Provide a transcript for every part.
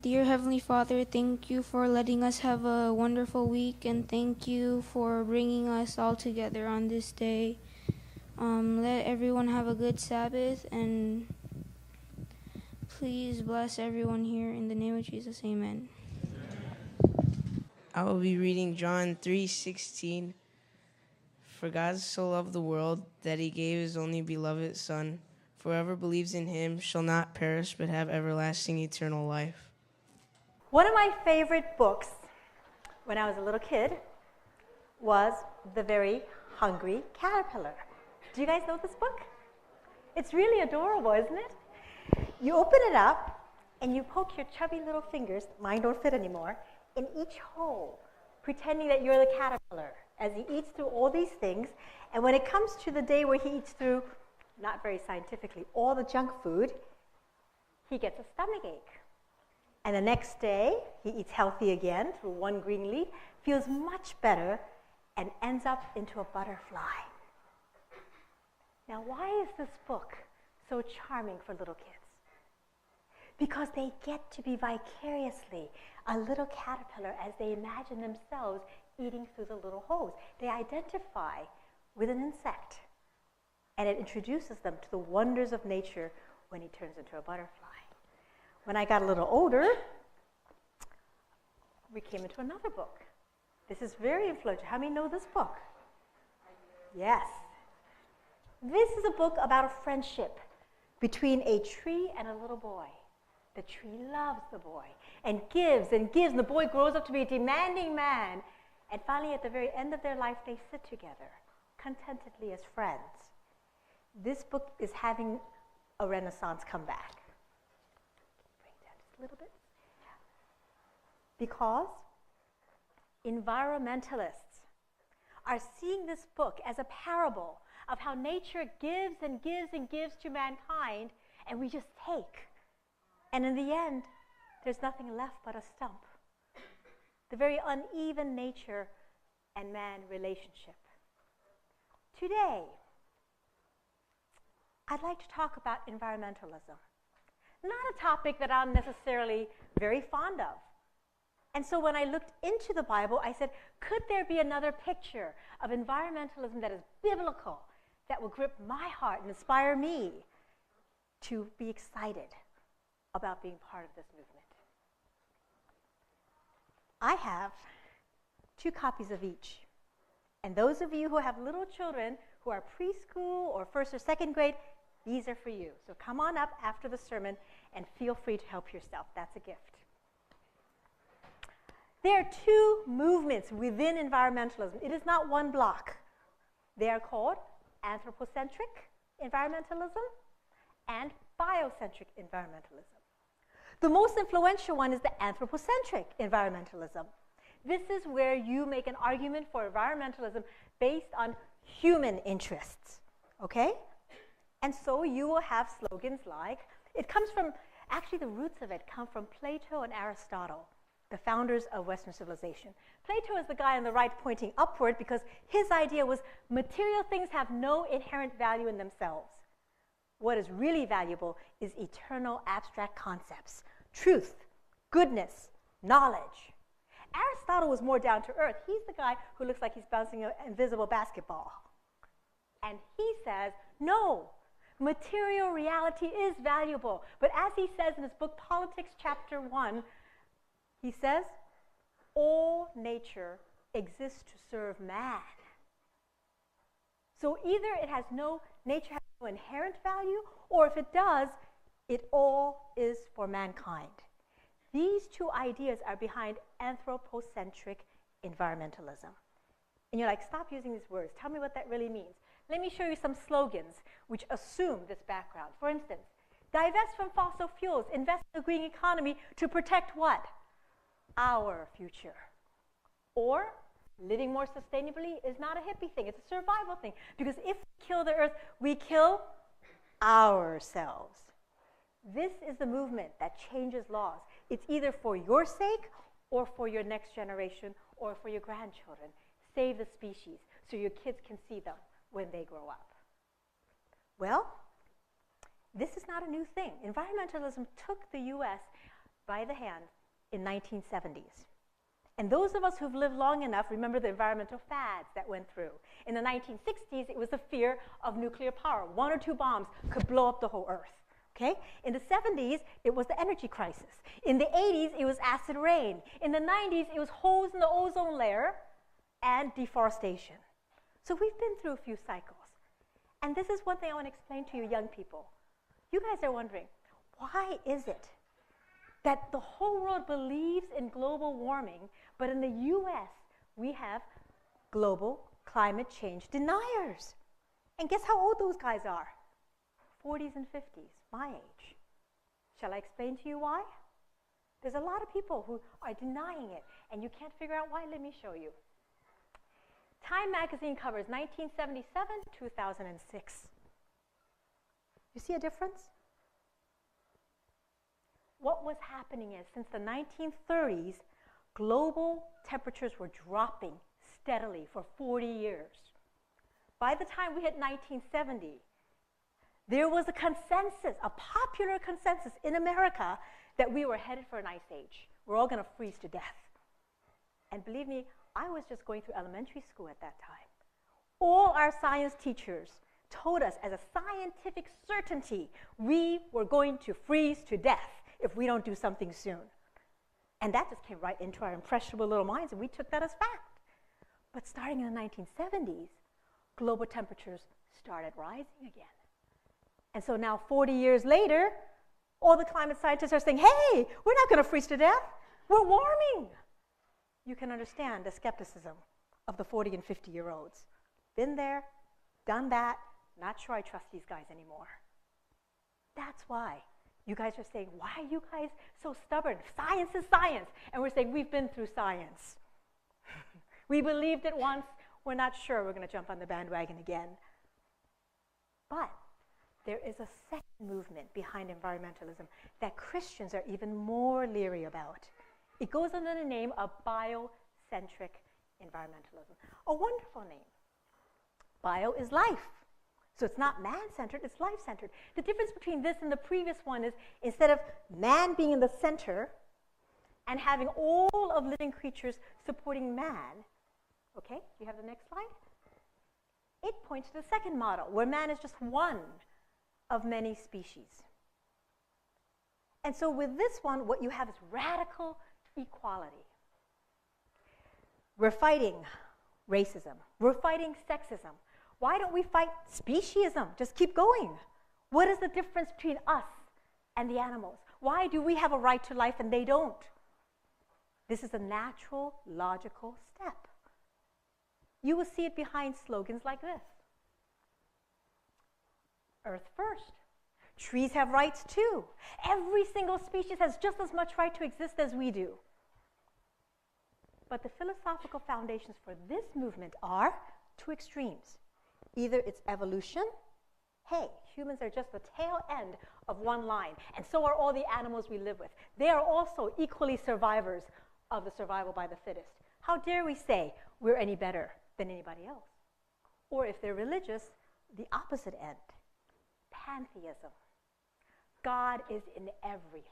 Dear Heavenly Father, thank you for letting us have a wonderful week, and thank you for bringing us all together on this day. Let everyone have a good Sabbath, and please bless everyone here. In the name of Jesus, amen. I will be reading John 3:16. For God so loved the world that he gave his only beloved Son. For whoever believes in him shall not perish but have everlasting eternal life. One of my favorite books when I was a little kid was The Very Hungry Caterpillar. Do you guys know this book? It's really adorable, isn't it? You open it up and you poke your chubby little fingers, mine don't fit anymore, in each hole, pretending that you're the caterpillar as he eats through all these things. And when it comes to the day where he eats through, not very scientifically, all the junk food, he gets a stomach ache. And the next day, he eats healthy again through one green leaf, feels much better, and ends up into a butterfly. Now, why is this book so charming for little kids? Because they get to be vicariously a little caterpillar as they imagine themselves eating through the little holes. They identify with an insect, and it introduces them to the wonders of nature when he turns into a butterfly. When I got a little older, we came into another book. This is very influential. How many know this book? Yes. This is a book about a friendship between a tree and a little boy. The tree loves the boy and gives, and the boy grows up to be a demanding man. And finally, at the very end of their life, they sit together, contentedly as friends. This book is having a renaissance comeback. Bring it down just a little bit. Because environmentalists are seeing this book as a parable of how nature gives and gives and gives to mankind, and we just take. And in the end, there's nothing left but a stump. The very uneven nature and man relationship. Today, I'd like to talk about environmentalism. Not a topic that I'm necessarily very fond of. And so when I looked into the Bible, I said, could there be another picture of environmentalism that is biblical, that will grip my heart and inspire me to be excited about being part of this movement? I have 2 copies of each. And those of you who have little children who are preschool or 1st or 2nd grade, these are for you. So come on up after the sermon and feel free to help yourself. That's a gift. There are 2 movements within environmentalism. It is not one block. They are called anthropocentric environmentalism and biocentric environmentalism. The most influential one is the anthropocentric environmentalism. This is where you make an argument for environmentalism based on human interests, okay? And so you will have slogans like, it comes from, actually the roots of it come from Plato and Aristotle, the founders of Western civilization. Plato is the guy on the right pointing upward because his idea was material things have no inherent value in themselves. What is really valuable is eternal abstract concepts, truth, goodness, knowledge. Aristotle was more down to earth. He's the guy who looks like he's bouncing an invisible basketball. And he says, no, material reality is valuable. But as he says in his book, Politics, Chapter 1, he says, all nature exists to serve man. So either nature has no inherent value, or if it does, it all is for mankind. These 2 ideas are behind anthropocentric environmentalism. And you're like, stop using these words. Tell me what that really means. Let me show you some slogans which assume this background. For instance, divest from fossil fuels, invest in the green economy to protect what? Our future. Or, living more sustainably is not a hippie thing. It's a survival thing. Because if we kill the earth, we kill ourselves. This is the movement that changes laws. It's either for your sake or for your next generation or for your grandchildren. Save the species so your kids can see them when they grow up. Well, this is not a new thing. Environmentalism took the U.S. by the hand in 1970s. And those of us who've lived long enough remember the environmental fads that went through. In the 1960s, it was the fear of nuclear power. 1 or 2 bombs could blow up the whole Earth. Okay? In the 70s, it was the energy crisis. In the 80s, it was acid rain. In the 90s, it was holes in the ozone layer and deforestation. So we've been through a few cycles. And this is one thing I want to explain to you young people. You guys are wondering, why is it that the whole world believes in global warming, but in the US, we have global climate change deniers? And guess how old those guys are? 40s and 50s, my age. Shall I explain to you why? There's a lot of people who are denying it, and you can't figure out why. Let me show you. Time magazine covers 1977, 2006. You see a difference? What was happening is, since the 1930s, global temperatures were dropping steadily for 40 years. By the time we hit 1970, there was a consensus, a popular consensus in America, that we were headed for an ice age. We're all going to freeze to death. And believe me, I was just going through elementary school at that time. All our science teachers told us as a scientific certainty we were going to freeze to death if we don't do something soon. And that just came right into our impressionable little minds, and we took that as fact. But starting in the 1970s, global temperatures started rising again. And so now, 40 years later, all the climate scientists are saying, hey, we're not going to freeze to death. We're warming. You can understand the skepticism of the 40 and 50-year-olds. Been there, done that, not sure I trust these guys anymore. That's why you guys are saying, why are you guys so stubborn? Science is science. And we're saying, we've been through science. We believed it once. We're not sure we're going to jump on the bandwagon again. But there is a second movement behind environmentalism that Christians are even more leery about. It goes under the name of biocentric environmentalism. A wonderful name. Bio is life. So it's not man-centered, it's life-centered. The difference between this and the previous one is, instead of man being in the center and having all of living creatures supporting man, okay, you have the next slide? It points to the second model, where man is just one of many species. And so with this one, what you have is radical equality. We're fighting racism. We're fighting sexism. Why don't we fight speciesism? Just keep going. What is the difference between us and the animals? Why do we have a right to life and they don't? This is a natural, logical step. You will see it behind slogans like this. Earth first. Trees have rights too. Every single species has just as much right to exist as we do. But the philosophical foundations for this movement are two extremes. Either it's evolution. Hey, humans are just the tail end of one line, and so are all the animals we live with. They are also equally survivors of the survival by the fittest. How dare we say we're any better than anybody else? Or if they're religious, the opposite end. Pantheism. God is in everything.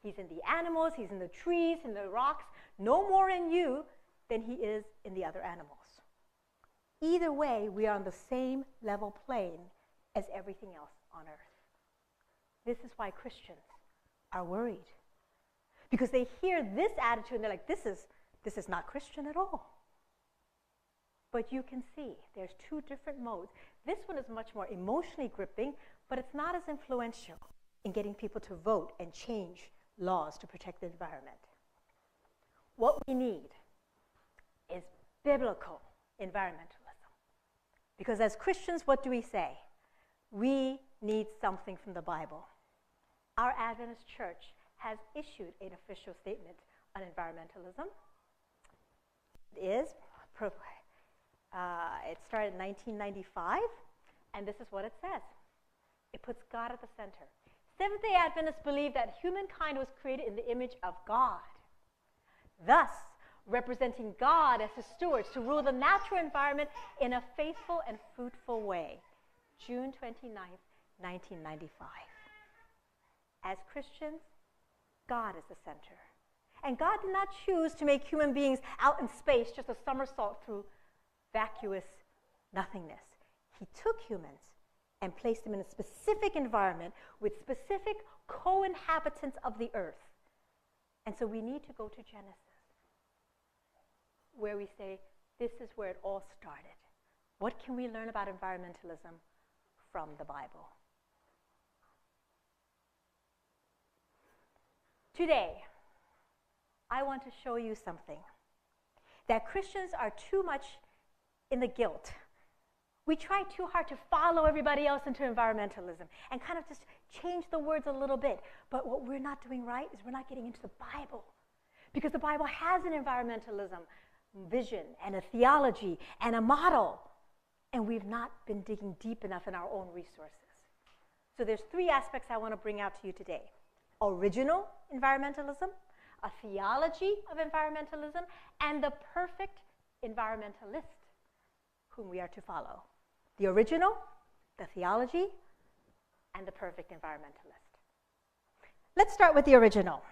He's in the animals, he's in the trees, in the rocks, no more in you than he is in the other animals. Either way, we are on the same level plane as everything else on earth. This is why Christians are worried. Because they hear this attitude and they're like, this is not Christian at all. But you can see there's two different modes. This one is much more emotionally gripping, but it's not as influential in getting people to vote and change laws to protect the environment. What we need is biblical environmentalism. Because as Christians, what do we say? We need something from the Bible. Our Adventist church has issued an official statement on environmentalism. It started in 1995, and this is what it says. It puts God at the center. Seventh-day Adventists believe that humankind was created in the image of God, thus representing God as his stewards to rule the natural environment in a faithful and fruitful way. June 29th, 1995. As Christians, God is the center. And God did not choose to make human beings out in space just a somersault through vacuous nothingness. He took humans and placed them in a specific environment with specific co-inhabitants of the earth. And so we need to go to Genesis, where we say, this is where it all started. What can we learn about environmentalism from the Bible? Today, I want to show you something. That Christians are too much in the guilt. We try too hard to follow everybody else into environmentalism and kind of just change the words a little bit. But what we're not doing right is we're not getting into the Bible. Because the Bible has an environmentalism vision and a theology and a model. And we've not been digging deep enough in our own resources. So there's 3 aspects I want to bring out to you today. Original environmentalism, a theology of environmentalism, and the perfect environmentalist whom we are to follow. The original, the theology, and the perfect environmentalist. Let's start with the original.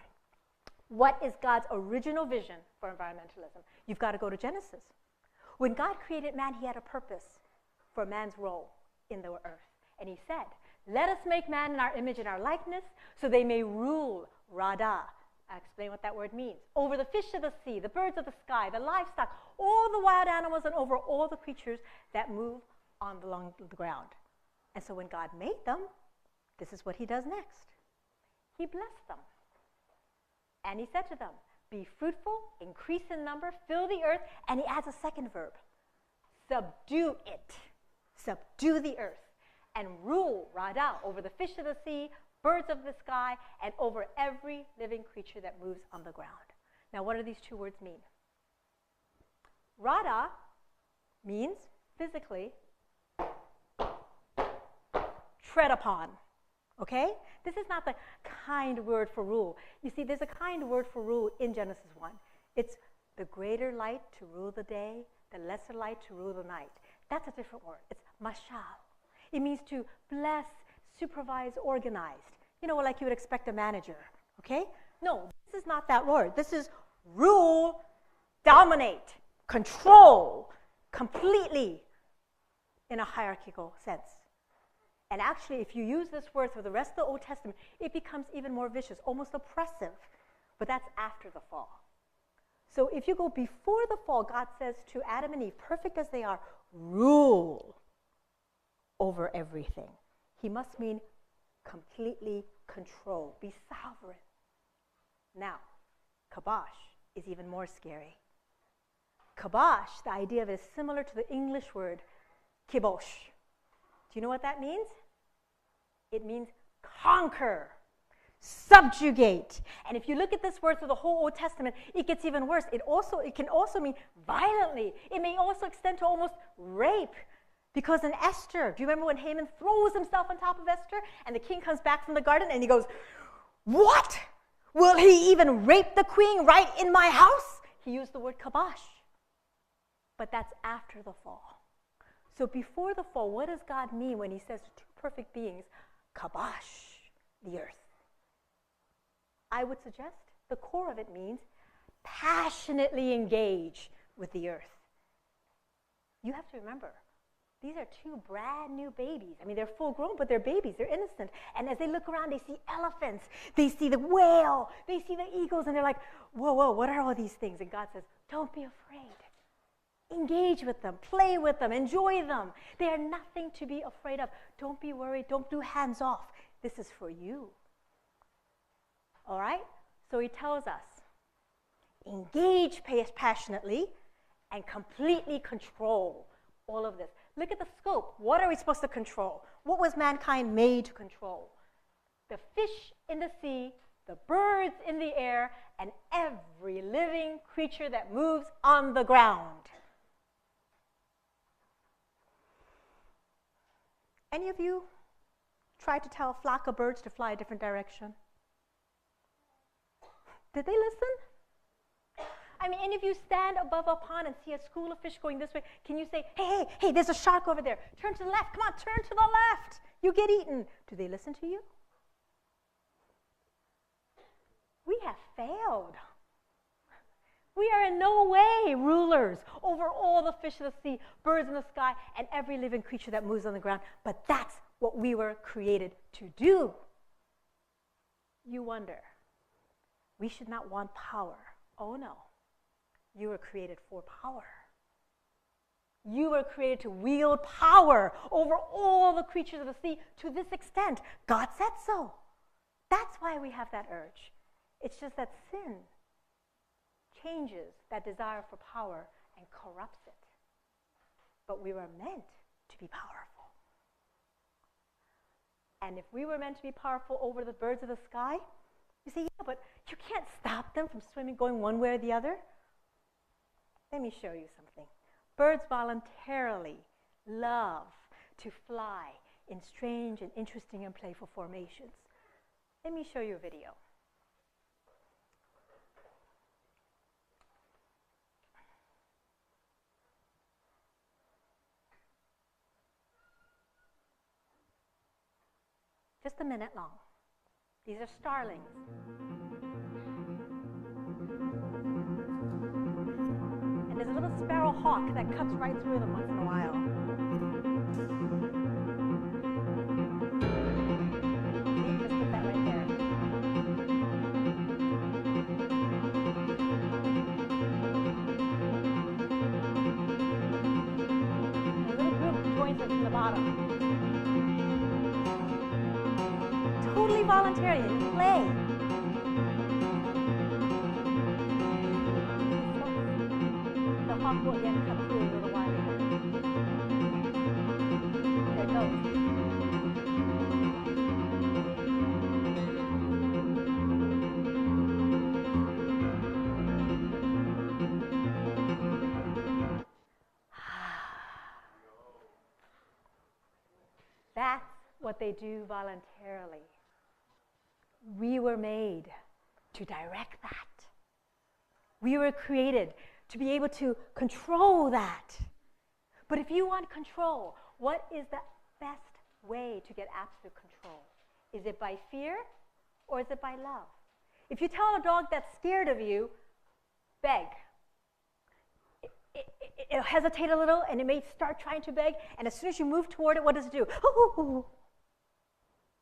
What is God's original vision for environmentalism? You've got to go to Genesis. When God created man, he had a purpose for man's role in the earth. And he said, let us make man in our image and our likeness so they may rule, Rada. I'll explain what that word means. Over the fish of the sea, the birds of the sky, the livestock, all the wild animals, and over all the creatures that move along the ground. And so when God made them, this is what he does next. He blessed them. And he said to them, be fruitful, increase in number, fill the earth, and he adds a second verb. Subdue it. Subdue the earth. And rule, Rada, over the fish of the sea, birds of the sky, and over every living creature that moves on the ground. Now, what do these 2 words mean? Rada means, physically, tread upon. Okay? This is not the kind word for rule. You see, there's a kind word for rule in Genesis 1. It's the greater light to rule the day, the lesser light to rule the night. That's a different word. It's mashal. It means to bless, supervise, organized. You know, like you would expect a manager. Okay? No, this is not that word. This is rule, dominate, control, completely in a hierarchical sense. And actually, if you use this word for the rest of the Old Testament, it becomes even more vicious, almost oppressive. But that's after the fall. So if you go before the fall, God says to Adam and Eve, perfect as they are, rule over everything. He must mean completely control, be sovereign. Now, kabosh is even more scary. Kabosh, the idea of it is similar to the English word kibosh. Do you know what that means? It means conquer, subjugate. And if you look at this word through the whole Old Testament, it gets even worse. It can also mean violently. It may also extend to almost rape. Because in Esther, do you remember when Haman throws himself on top of Esther and the king comes back from the garden and he goes, what? Will he even rape the queen right in my house? He used the word kabosh. But that's after the fall. So before the fall, what does God mean when he says to 2 perfect beings, kabosh the earth? I would suggest the core of it means passionately engage with the earth. You have to remember, these are 2 brand new babies. I mean, they're full grown, but they're babies. They're innocent. And as they look around, they see elephants. They see the whale. They see the eagles. And they're like, whoa, whoa, what are all these things? And God says, don't be afraid. Engage with them. Play with them. Enjoy them. They are nothing to be afraid of. Don't be worried. Don't do hands off. This is for you. All right? So he tells us, engage passionately and completely control all of this. Look at the scope. What are we supposed to control? What was mankind made to control? The fish in the sea, the birds in the air, and every living creature that moves on the ground. Any of you try to tell a flock of birds to fly a different direction? Did they listen? I mean, any of you stand above a pond and see a school of fish going this way, can you say, hey, there's a shark over there. Turn to the left. Come on, turn to the left. You get eaten. Do they listen to you? We have failed. We are in no way rulers over all the fish of the sea, birds in the sky, and every living creature that moves on the ground. But that's what we were created to do. You wonder, we should not want power. Oh no, you were created for power. You were created to wield power over all the creatures of the sea to this extent. God said so. That's why we have that urge. It's just that sin changes that desire for power and corrupts it. But we were meant to be powerful. And if we were meant to be powerful over the birds of the sky, you say, yeah, but you can't stop them from swimming, going one way or the other. Let me show you something. Birds voluntarily love to fly in strange and interesting and playful formations. Let me show you a video. Just a minute long. These are starlings. And there's a little sparrow hawk that cuts right through them once in a while. See, just put that right there. And a little group joins us from the bottom. Totally voluntary, and play. The hawk will again come through a little while later. There it goes. That's what they do voluntarily. We were made to direct that. We were created to be able to control that. But if you want control, what is the best way to get absolute control? Is it by fear or is it by love? If you tell a dog that's scared of you, beg. It'll hesitate a little and it may start trying to beg, and as soon as you move toward it, what does it do?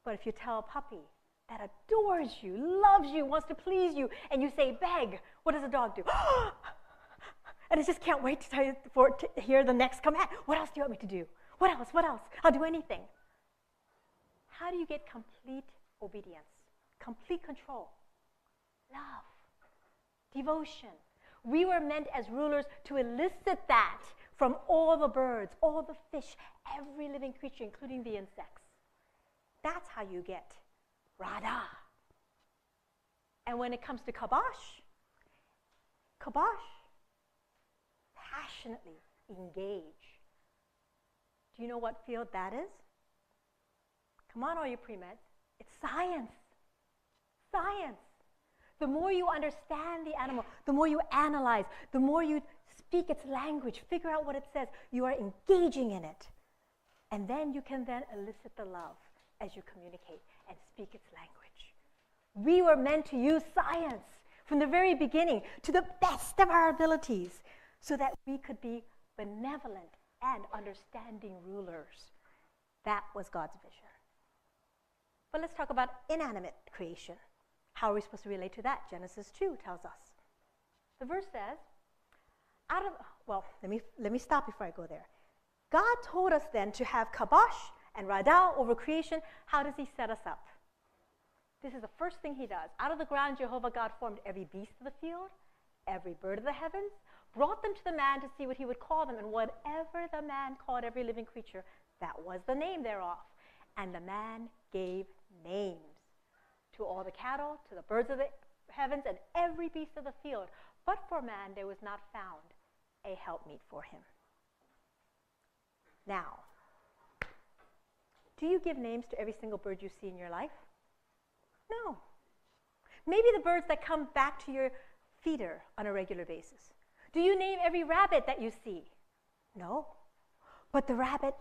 But if you tell a puppy that adores you, loves you, wants to please you, and you say beg, what does a dog do? And it just can't wait to tell you to hear the next command. What else do you want me to do? What else? What else? I'll do anything. How do you get complete obedience? Complete control? Love. Devotion. We were meant as rulers to elicit that from all the birds, all the fish, every living creature, including the insects. That's how you get Radha. And when it comes to kabosh, passionately engage. Do you know what field that is? Come on, all you pre-meds. It's science. Science. The more you understand the animal, the more you analyze, the more you speak its language, figure out what it says, you are engaging in it. And then you can then elicit the love as you communicate and speak its language. We were meant to use science from the very beginning to the best of our abilities so that we could be benevolent and understanding rulers. That was God's vision. But let's talk about inanimate creation. How are we supposed to relate to that? Genesis 2 tells us. The verse says, let me stop before I go there. God told us then to have kabosh and radha over creation. How does he set us up? This is the first thing he does. Out of the ground, Jehovah God formed every beast of the field, every bird of the heavens, brought them to the man to see what he would call them, and whatever the man called every living creature, that was the name thereof. And the man gave names to all the cattle, to the birds of the heavens, and every beast of the field. But for man there was not found a helpmeet for him. Now, do you give names to every single bird you see in your life? No. Maybe the birds that come back to your feeder on a regular basis. Do you name every rabbit that you see? No. But the rabbit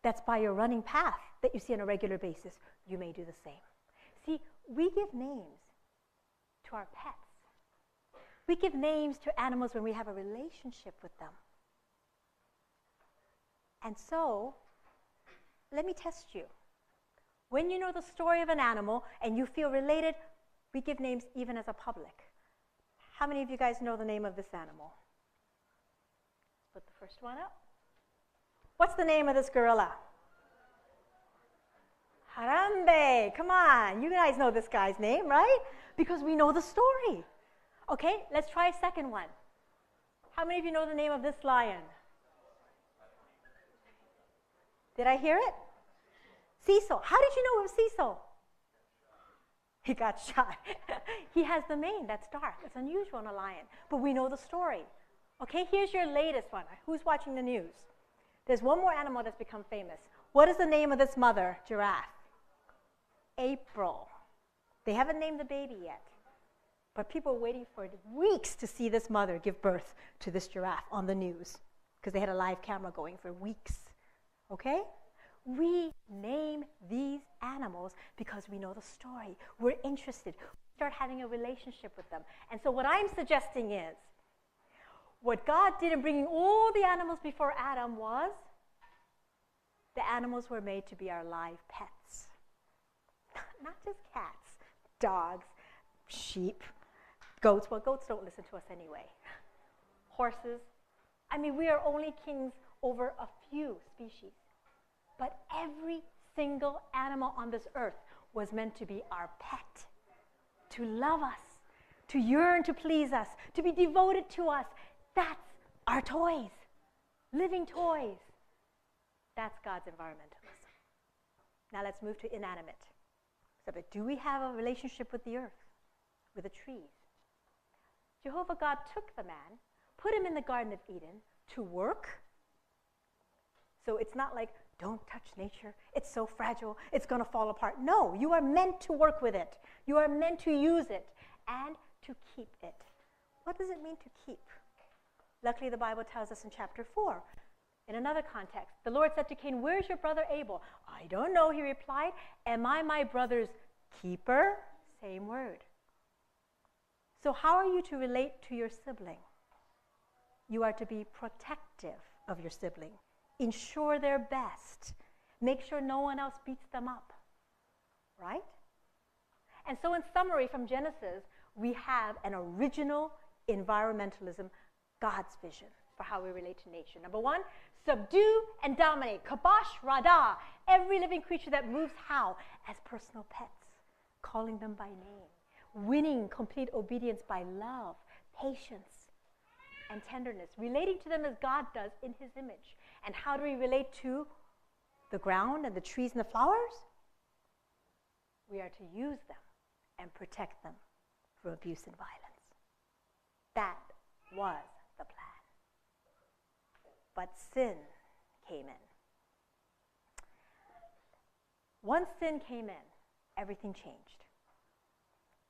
that's by your running path that you see on a regular basis, you may do the same. See, we give names to to our pets. We give names to animals when we have a relationship with them. And so, let me test you. When you know the story of an animal and you feel related, we give names even as a public. How many of you guys know the name of this animal? Put the first one up. What's the name of this gorilla? Harambe. Come on. You guys know this guy's name, right? Because we know the story. Okay, let's try a second one. How many of you know the name of this lion? Did I hear it? Cecil. How did you know it was Cecil? He got shot. He has the mane that's dark. It's unusual in a lion, but we know the story. Okay, here's your latest one. Who's watching the news? There's one more animal that's become famous. What is the name of this mother giraffe? April. They haven't named the baby yet, but people are waiting for weeks to see this mother give birth to this giraffe on the news because they had a live camera going for weeks. Okay? We name these animals because we know the story. We're interested. We start having a relationship with them. And so what I'm suggesting is, what God did in bringing all the animals before Adam was, the animals were made to be our live pets. Not just cats, dogs, sheep, goats. Well, goats don't listen to us anyway. Horses. I mean, we are only kings over a few species. But every single animal on this earth was meant to be our pet, to love us, to yearn to please us, to be devoted to us. That's our toys, living toys. That's God's environmentalism. Now let's move to inanimate. So, but do we have a relationship with the earth, with the trees? Jehovah God took the man, put him in the Garden of Eden to work. So it's not like, don't touch nature. It's so fragile. It's going to fall apart. No, you are meant to work with it. You are meant to use it and to keep it. What does it mean to keep? Luckily, the Bible tells us in chapter 4, in another context, the Lord said to Cain, "Where's your brother Abel?" "I don't know," he replied. "Am I my brother's keeper?" Same word. So how are you to relate to your sibling? You are to be protective of your sibling. Ensure their best. Make sure no one else beats them up. Right? And so in summary from Genesis, we have an original environmentalism, God's vision for how we relate to nature. Number one, subdue and dominate. Kabosh Radah. Every living creature that moves how? As personal pets. Calling them by name. Winning complete obedience by love, patience, and tenderness. Relating to them as God does in his image. And how do we relate to the ground and the trees and the flowers? We are to use them and protect them from abuse and violence. That was the plan. But sin came in. Once sin came in, everything changed.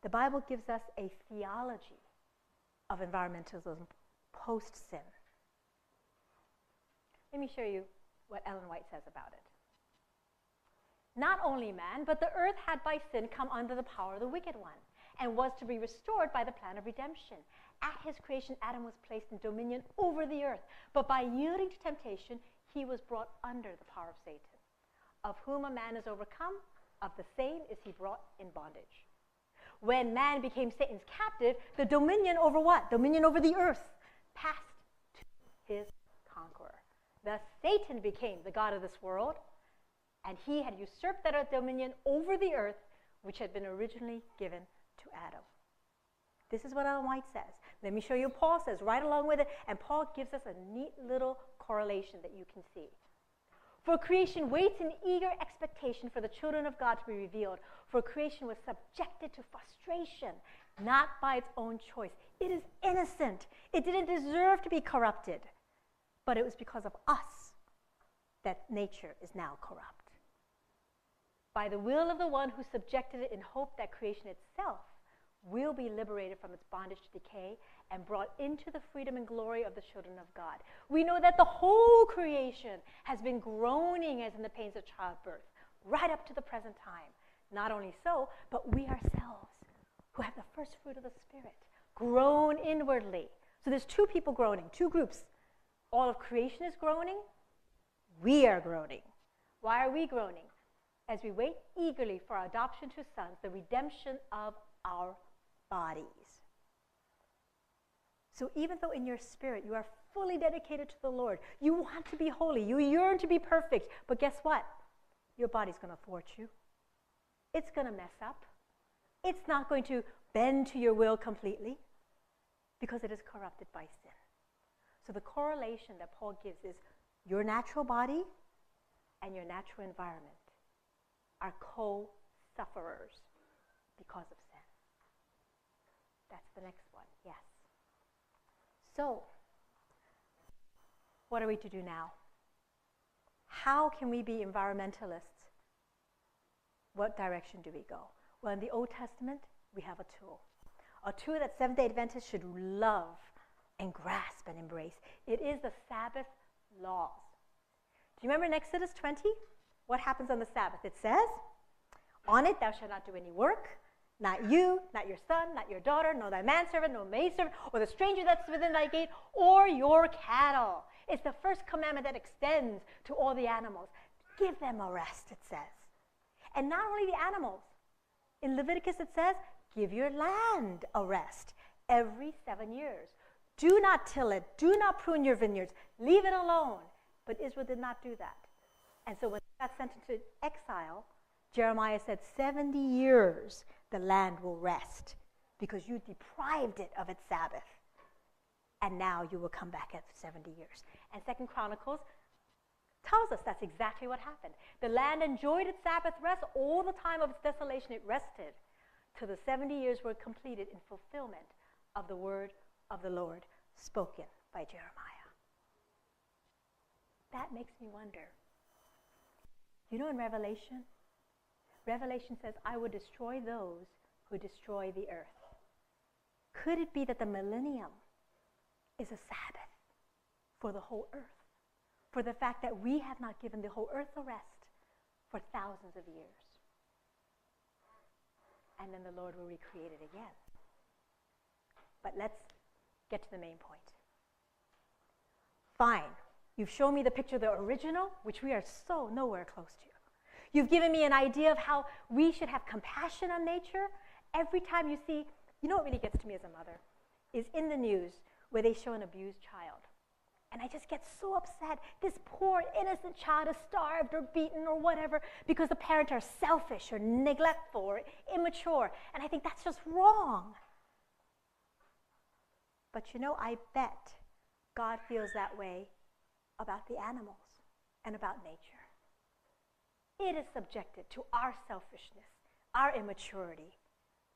The Bible gives us a theology of environmentalism post-sin. Let me show you what Ellen White says about it. Not only man, but the earth had by sin come under the power of the wicked one, and was to be restored by the plan of redemption. At his creation, Adam was placed in dominion over the earth, but by yielding to temptation, he was brought under the power of Satan. Of whom a man is overcome, of the same is he brought in bondage. When man became Satan's captive, the dominion over what? Dominion over the earth passed to his conqueror. Thus Satan became the god of this world, and he had usurped that dominion over the earth, which had been originally given to Adam. This is what Ellen White says. Let me show you what Paul says right along with it, and Paul gives us a neat little correlation that you can see. For creation waits in eager expectation for the children of God to be revealed. For creation was subjected to frustration, not by its own choice. It is innocent. It didn't deserve to be corrupted. But it was because of us that nature is now corrupt. By the will of the one who subjected it in hope that creation itself will be liberated from its bondage to decay and brought into the freedom and glory of the children of God. We know that the whole creation has been groaning as in the pains of childbirth, right up to the present time. Not only so, but we ourselves, who have the first fruit of the Spirit, groan inwardly. So there's two people groaning, two groups. All of creation is groaning. We are groaning. Why are we groaning? As we wait eagerly for our adoption to sons, the redemption of our bodies. So even though in your spirit you are fully dedicated to the Lord, you want to be holy, you yearn to be perfect, but guess what? Your body's going to thwart you. It's going to mess up. It's not going to bend to your will completely because it is corrupted by sin. So the correlation that Paul gives is your natural body and your natural environment are co-sufferers because of sin. That's the next one, yes. So, what are we to do now? How can we be environmentalists? What direction do we go? Well, in the Old Testament, we have a tool that Seventh-day Adventists should love and grasp and embrace. It is the Sabbath laws. Do you remember in Exodus 20? What happens on the Sabbath? It says, on it thou shalt not do any work, not you, not your son, not your daughter, nor thy manservant, nor maidservant, or the stranger that's within thy gate, or your cattle. It's the first commandment that extends to all the animals. Give them a rest, it says. And not only the animals. In Leviticus it says, give your land a rest every 7 years. Do not till it. Do not prune your vineyards. Leave it alone. But Israel did not do that. And so when they got sent into exile, Jeremiah said, 70 years the land will rest because you deprived it of its Sabbath. And now you will come back after 70 years. And 2 Chronicles tells us that's exactly what happened. The land enjoyed its Sabbath rest all the time of its desolation. It rested till the 70 years were completed in fulfillment of the word of the Lord spoken by Jeremiah. That makes me wonder. You know in Revelation says, I will destroy those who destroy the earth. Could it be that the millennium is a Sabbath for the whole earth? For the fact that we have not given the whole earth a rest for thousands of years. And then the Lord will recreate it again. But let's get to the main point. Fine. You've shown me the picture of the original, which we are so nowhere close to. You've given me an idea of how we should have compassion on nature. Every time you see, you know what really gets to me as a mother, is in the news where they show an abused child. And I just get so upset. This poor innocent child is starved or beaten or whatever because the parents are selfish or neglectful or immature. And I think that's just wrong. But you know, I bet God feels that way about the animals and about nature. It is subjected to our selfishness, our immaturity,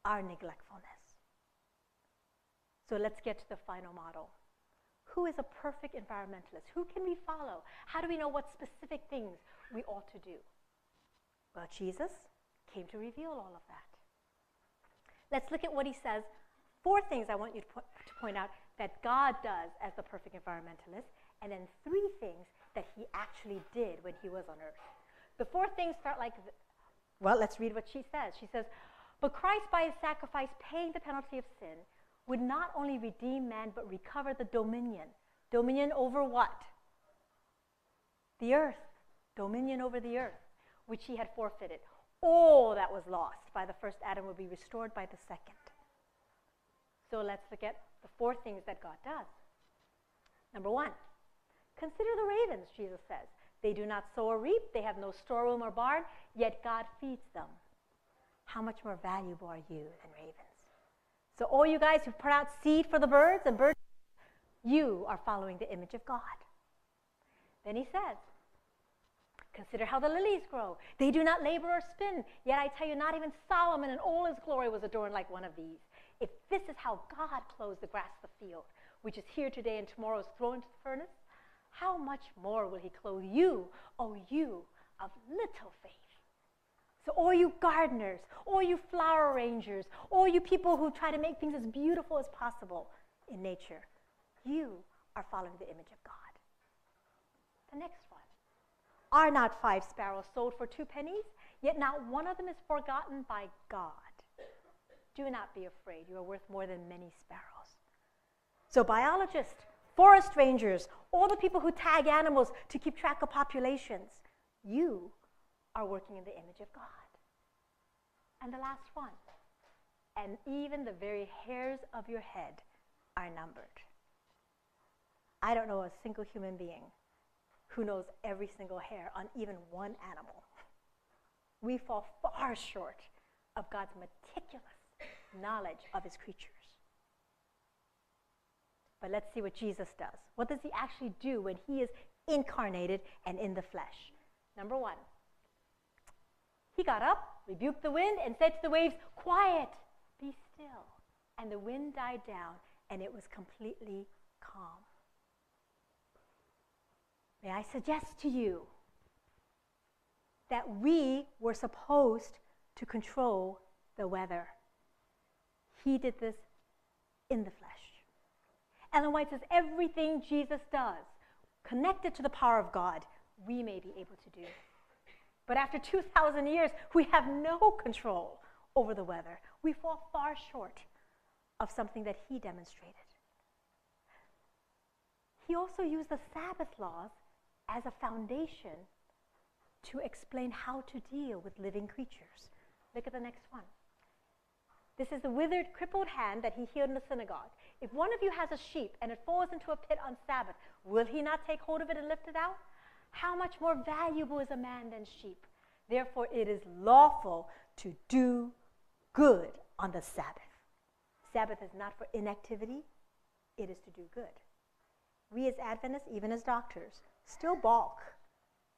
our neglectfulness. So let's get to the final model. Who is a perfect environmentalist? Who can we follow? How do we know what specific things we ought to do? Well, Jesus came to reveal all of that. Let's look at what he says. 4 things I want you to point out that God does as the perfect environmentalist, and then 3 things that he actually did when he was on earth. The 4 things start like, well, let's read what she says. She says, but Christ by his sacrifice paying the penalty of sin would not only redeem man, but recover the dominion. Dominion over what? The earth. Dominion over the earth, which he had forfeited. All that was lost by the first Adam will be restored by the second. So let's look at the 4 things that God does. Number 1, consider the ravens, Jesus says. They do not sow or reap. They have no storeroom or barn, yet God feeds them. How much more valuable are you than ravens? So all you guys who put out seed for the birds and birds, you are following the image of God. Then he says, consider how the lilies grow. They do not labor or spin. Yet I tell you, not even Solomon in all his glory was adorned like one of these. If this is how God clothes the grass of the field, which is here today and tomorrow is thrown into the furnace, how much more will he clothe you, O you of little faith? So all you gardeners, all you flower arrangers, all you people who try to make things as beautiful as possible in nature, you are following the image of God. The next one. Are not 5 sparrows sold for 2 pennies? Yet not one of them is forgotten by God. Do not be afraid. You are worth more than many sparrows. So biologists, forest rangers, all the people who tag animals to keep track of populations, you are working in the image of God. And the last one, and even the very hairs of your head are numbered. I don't know a single human being who knows every single hair on even one animal. We fall far short of God's meticulous knowledge of his creatures. But let's see what Jesus does. What does he actually do when he is incarnated and in the flesh? Number one, he got up, rebuked the wind, and said to the waves, "Quiet, be still." And the wind died down, and it was completely calm. May I suggest to you that we were supposed to control the weather. He did this in the flesh. Ellen White says everything Jesus does, connected to the power of God, we may be able to do. But after 2,000 years, we have no control over the weather. We fall far short of something that he demonstrated. He also used the Sabbath laws as a foundation to explain how to deal with living creatures. Look at the next one. This is the withered, crippled hand that he healed in the synagogue. If one of you has a sheep and it falls into a pit on Sabbath, will he not take hold of it and lift it out? How much more valuable is a man than sheep? Therefore, it is lawful to do good on the Sabbath. Sabbath is not for inactivity, it is to do good. We as Adventists, even as doctors, still balk.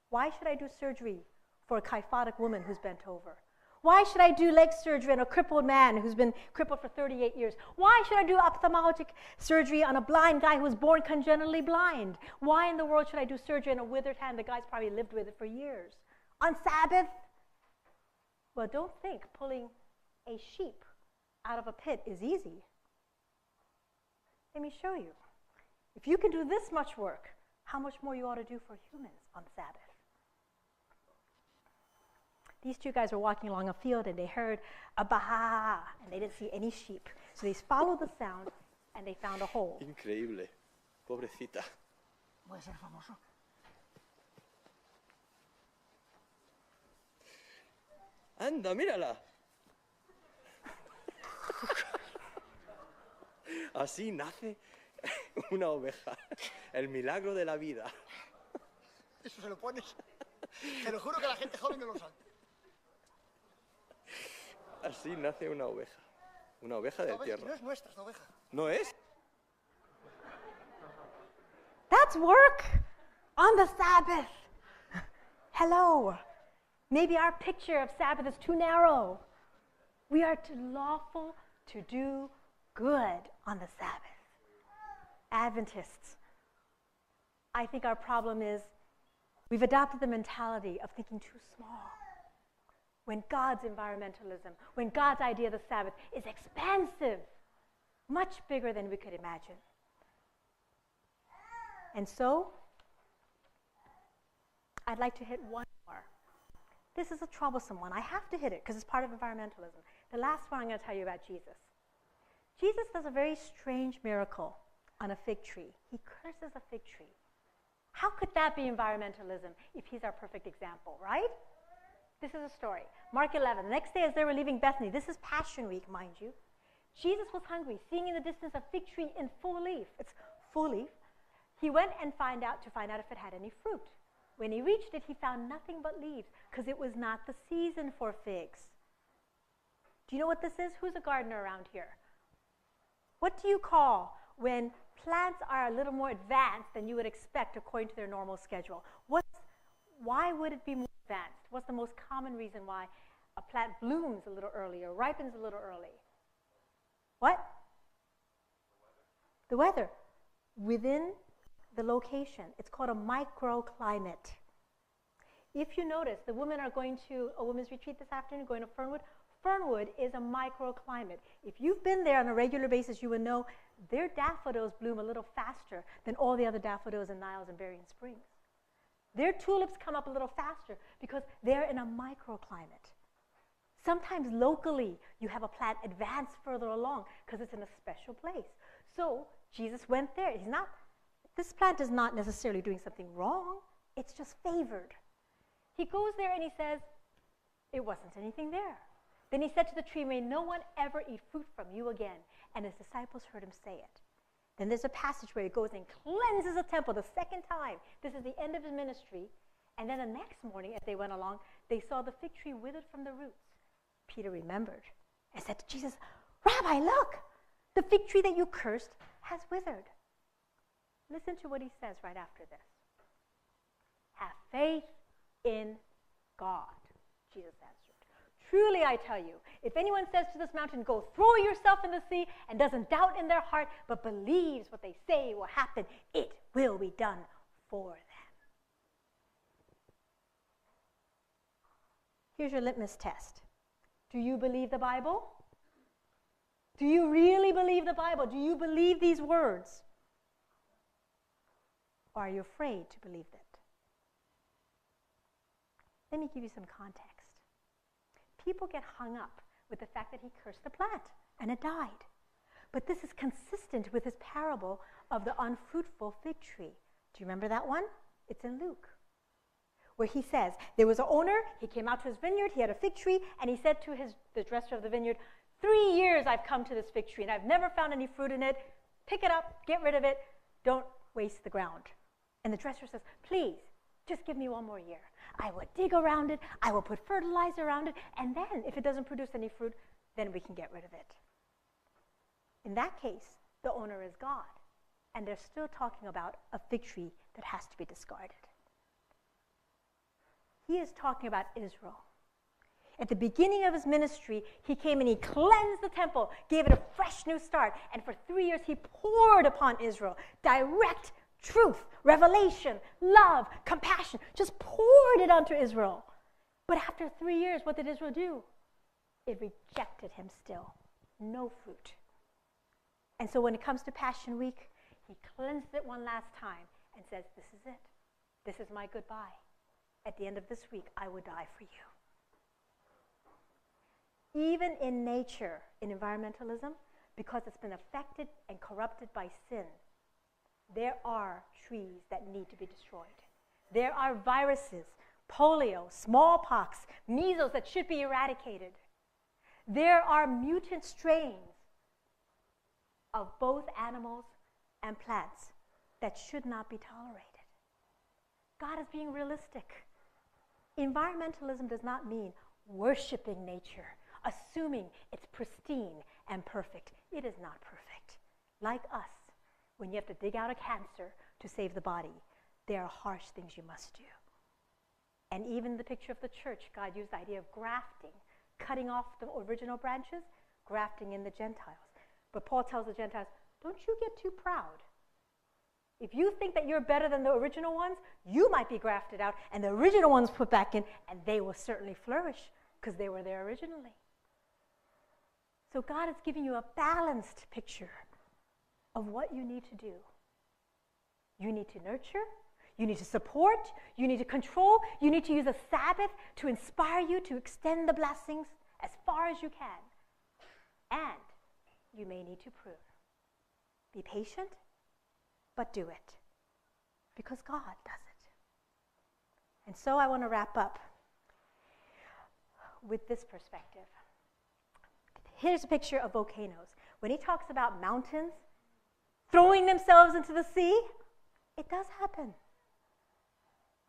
Why should I do surgery for a kyphotic woman who's bent over? Why should I do leg surgery on a crippled man who's been crippled for 38 years? Why should I do ophthalmologic surgery on a blind guy who was born congenitally blind? Why in the world should I do surgery on a withered hand? The guy's probably lived with it for years. On Sabbath? Well, don't think pulling a sheep out of a pit is easy. Let me show you. If you can do this much work, how much more you ought to do for humans on Sabbath. These two guys were walking along a field and they heard a bah, and they didn't see any sheep. So they followed the sound and they found a hole. Increíble. Pobrecita. Voy a ser famoso. Anda, mírala. Así nace una oveja. El milagro de la vida. Eso se lo pones. Te lo juro que la gente joven no lo sabe. Así nace una oveja. Una oveja del tierra. No es nuestra, es oveja. ¿No es? That's work on the Sabbath. Hello. Maybe our picture of Sabbath is too narrow. We are lawful to do good on the Sabbath. Adventists, I think our problem is we've adopted the mentality of thinking too small. When God's environmentalism, when God's idea of the Sabbath is expansive, much bigger than we could imagine. And so, I'd like to hit one more. This is a troublesome one. I have to hit it because it's part of environmentalism. The last one I'm going to tell you about Jesus. Jesus does a very strange miracle on a fig tree. He curses a fig tree. How could that be environmentalism if he's our perfect example, right? This is a story. Mark 11. The next day as they were leaving Bethany, this is Passion Week, mind you, Jesus was hungry, seeing in the distance a fig tree in full leaf. It's full leaf. He went and find out if it had any fruit. When he reached it, he found nothing but leaves because it was not the season for figs. Do you know what this is? Who's a gardener around here? What do you call when plants are a little more advanced than you would expect according to their normal schedule? Why would it be more advanced? What's the most common reason why a plant blooms a little early or ripens a little early? What? The weather. Within the location. It's called a microclimate. If you notice, the women are going to a women's retreat this afternoon, going to Fernwood. Fernwood is a microclimate. If you've been there on a regular basis, you will know their daffodils bloom a little faster than all the other daffodils in Niles and Berrien Springs. Their tulips come up a little faster because they're in a microclimate. Sometimes locally, you have a plant advance further along because it's in a special place. So Jesus went there. This plant is not necessarily doing something wrong. It's just favored. He goes there and he says, it wasn't anything there. Then he said to the tree, may no one ever eat fruit from you again. And his disciples heard him say it. Then there's a passage where he goes and cleanses the temple the second time. This is the end of his ministry. And then the next morning, as they went along, they saw the fig tree withered from the roots. Peter remembered and said to Jesus, Rabbi, look, the fig tree that you cursed has withered. Listen to what he says right after this. Have faith in God, Jesus answered. Truly, I tell you, if anyone says to this mountain, go throw yourself in the sea, and doesn't doubt in their heart, but believes what they say will happen, it will be done for them. Here's your litmus test. Do you believe the Bible? Do you really believe the Bible? Do you believe these words? Or are you afraid to believe it? Let me give you some context. People get hung up with the fact that he cursed the plant and it died. But this is consistent with his parable of the unfruitful fig tree. Do you remember that one? It's in Luke, where he says, there was an owner, he came out to his vineyard, he had a fig tree, and he said to the dresser of the vineyard, 3 years I've come to this fig tree, and I've never found any fruit in it. Pick it up, get rid of it, don't waste the ground. And the dresser says, please, just give me 1 more year. I will dig around it, I will put fertilizer around it, and then if it doesn't produce any fruit, then we can get rid of it. In that case, the owner is God, and they're still talking about a fig tree that has to be discarded. He is talking about Israel. At the beginning of his ministry, he came and he cleansed the temple, gave it a fresh new start, and for 3 years he poured upon Israel direct truth, revelation, love, compassion, just poured it onto Israel. But after 3 years, what did Israel do? It rejected him still. No fruit. And so when it comes to Passion Week, he cleansed it one last time and says, this is it. This is my goodbye. At the end of this week, I will die for you. Even in nature, in environmentalism, because it's been affected and corrupted by sin, there are trees that need to be destroyed. There are viruses, polio, smallpox, measles that should be eradicated. There are mutant strains of both animals and plants that should not be tolerated. God is being realistic. Environmentalism does not mean worshiping nature, assuming it's pristine and perfect. It is not perfect. Like us, when you have to dig out a cancer to save the body, there are harsh things you must do. And even the picture of the church, God used the idea of grafting, cutting off the original branches, grafting in the Gentiles. But Paul tells the Gentiles, don't you get too proud. If you think that you're better than the original ones, you might be grafted out, and the original ones put back in, and they will certainly flourish because they were there originally. So God is giving you a balanced picture of what you need to do. You need to nurture, you need to support, you need to control, you need to use a Sabbath to inspire you to extend the blessings as far as you can. And you may need to prune. Be patient, but do it, because God does it. And so I want to wrap up with this perspective. Here's a picture of volcanoes. When he talks about mountains throwing themselves into the sea, it does happen.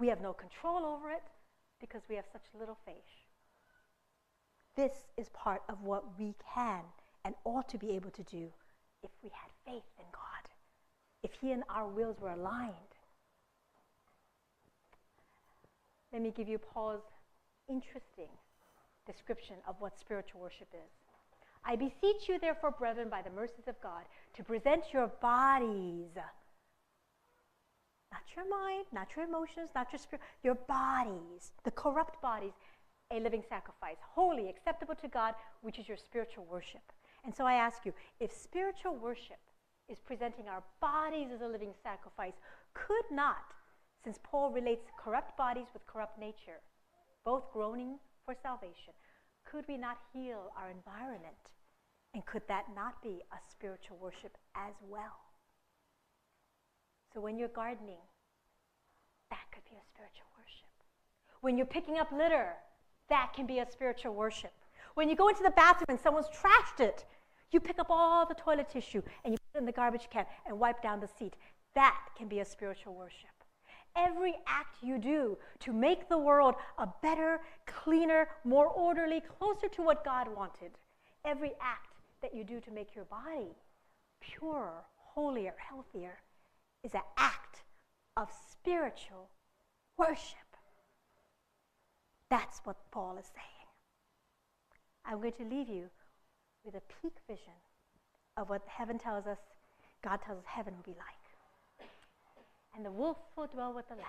We have no control over it because we have such little faith. This is part of what we can and ought to be able to do if we had faith in God, if he and our wills were aligned. Let me give you Paul's interesting description of what spiritual worship is. I beseech you, therefore, brethren, by the mercies of God, to present your bodies, not your mind, not your emotions, not your spirit, your bodies, the corrupt bodies, a living sacrifice, holy, acceptable to God, which is your spiritual worship. And so I ask you, if spiritual worship is presenting our bodies as a living sacrifice, could not, since Paul relates corrupt bodies with corrupt nature, both groaning for salvation, could we not heal our environment? And could that not be a spiritual worship as well? So when you're gardening, that could be a spiritual worship. When you're picking up litter, that can be a spiritual worship. When you go into the bathroom and someone's trashed it, you pick up all the toilet tissue and you put it in the garbage can and wipe down the seat. That can be a spiritual worship. Every act you do to make the world a better, cleaner, more orderly, closer to what God wanted, every act that you do to make your body purer, holier, healthier, is an act of spiritual worship. That's what Paul is saying. I'm going to leave you with a peak vision of what heaven tells us, God tells us heaven will be like. And the wolf will dwell with the lamb.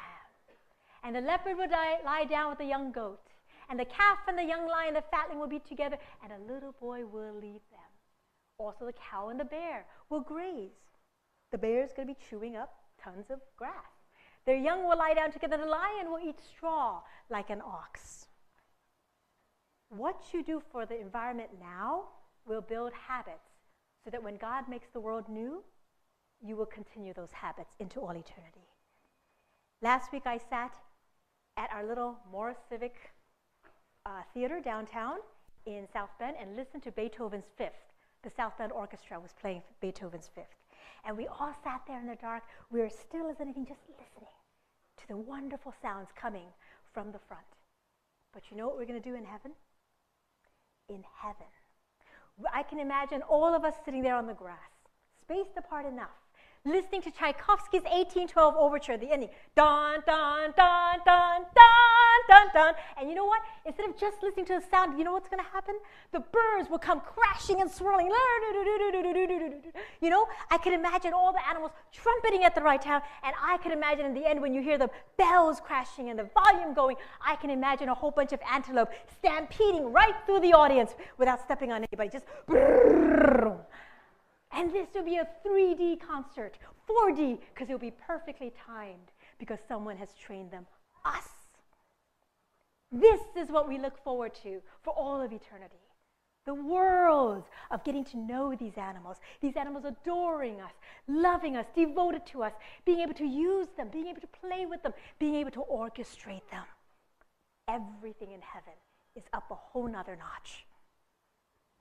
And the leopard will lie down with the young goat. And the calf and the young lion, the fatling will be together. And a little boy will lead them. Also the cow and the bear will graze. The bear is going to be chewing up tons of grass. Their young will lie down together. The lion will eat straw like an ox. What you do for the environment now will build habits so that when God makes the world new, you will continue those habits into all eternity. Last week I sat at our little Morris Civic Theater downtown in South Bend and listened to Beethoven's Fifth. The South Bend Orchestra was playing Beethoven's Fifth. And we all sat there in the dark. We were still as anything, just listening to the wonderful sounds coming from the front. But you know what we're going to do in heaven? In heaven, I can imagine all of us sitting there on the grass, spaced apart enough, listening to Tchaikovsky's 1812 Overture at the ending. Dun, dun, dun, dun, dun, dun, dun. And you know what? Instead of just listening to the sound, you know what's going to happen? The birds will come crashing and swirling. You know, I can imagine all the animals trumpeting at the right time, and I can imagine in the end when you hear the bells crashing and the volume going, I can imagine a whole bunch of antelope stampeding right through the audience without stepping on anybody, just and this will be a 3D concert, 4D, because it will be perfectly timed because someone has trained them. Us. This is what we look forward to for all of eternity. The world of getting to know these animals adoring us, loving us, devoted to us, being able to use them, being able to play with them, being able to orchestrate them. Everything in heaven is up a whole nother notch.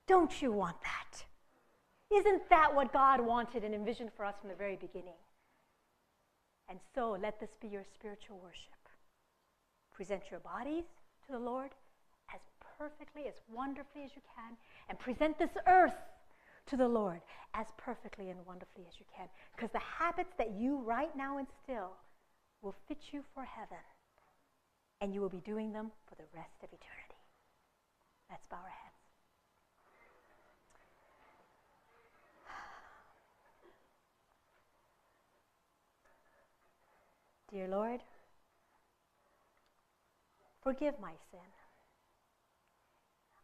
Don't you want that? Isn't that what God wanted and envisioned for us from the very beginning? And so let this be your spiritual worship. Present your bodies to the Lord as perfectly, as wonderfully as you can, and present this earth to the Lord as perfectly and wonderfully as you can, because the habits that you right now instill will fit you for heaven, and you will be doing them for the rest of eternity. Let's bow our heads. Dear Lord, forgive my sin.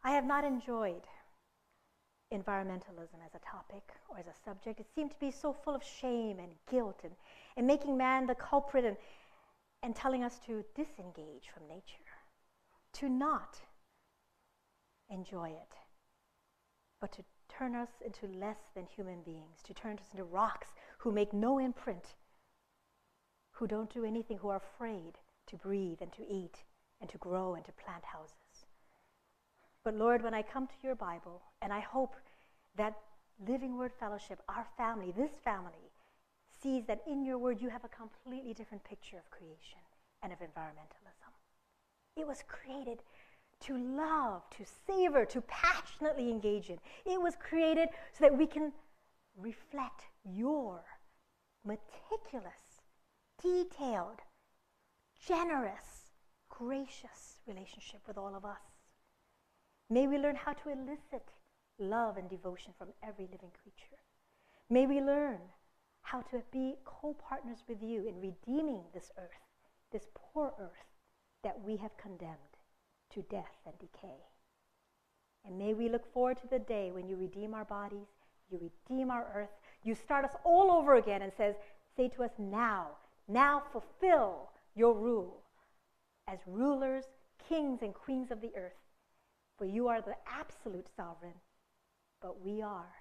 I have not enjoyed environmentalism as a topic or as a subject. It seemed to be so full of shame and guilt and making man the culprit and telling us to disengage from nature, to not enjoy it, but to turn us into less than human beings, to turn us into rocks who make no imprint, who don't do anything, who are afraid to breathe and to eat and to grow and to plant houses. But Lord, when I come to your Bible, and I hope that Living Word Fellowship, our family, this family, sees that in your word you have a completely different picture of creation and of environmentalism. It was created to love, to savor, to passionately engage in. It was created so that we can reflect your meticulous, detailed, generous, gracious relationship with all of us. May we learn how to elicit love and devotion from every living creature. May we learn how to be co-partners with you in redeeming this earth, this poor earth that we have condemned to death and decay. And may we look forward to the day when you redeem our bodies, you redeem our earth, you start us all over again and say to us, now fulfill your rule as rulers, kings, and queens of the earth. For you are the absolute sovereign, but we are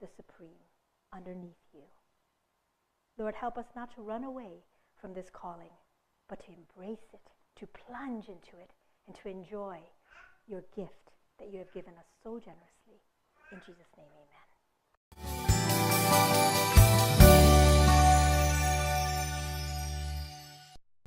the supreme underneath you. Lord, help us not to run away from this calling, but to embrace it, to plunge into it, and to enjoy your gift that you have given us so generously. In Jesus' name, amen.